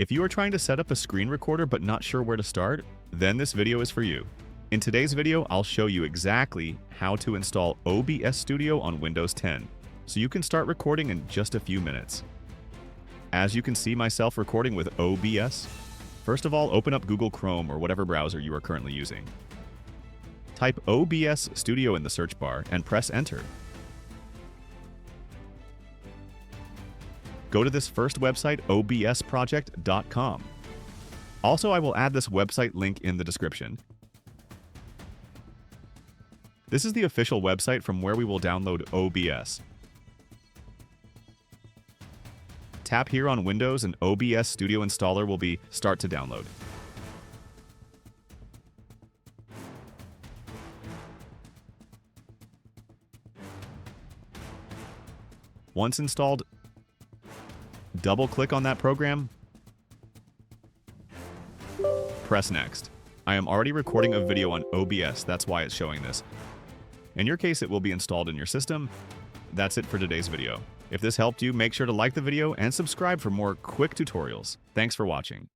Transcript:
If you are trying to set up a screen recorder but not sure where to start, then this video is for you. In today's video, I'll show you exactly how to install OBS Studio on Windows 10, so you can start recording in just a few minutes. As you can see myself recording with OBS, first of all, open up Google Chrome or whatever browser you are currently using. Type OBS Studio in the search bar and press enter. Go to this first website, obsproject.com. Also, I will add this website link in the description. This is the official website from where we will download OBS. Tap here on Windows and OBS Studio installer will be Start to Download. Once installed, double-click on that program, press Next. I am already recording a video on OBS, that's why it's showing this. In your case, it will be installed in your system. That's it for today's video. If this helped you, make sure to like the video and subscribe for more quick tutorials. Thanks for watching.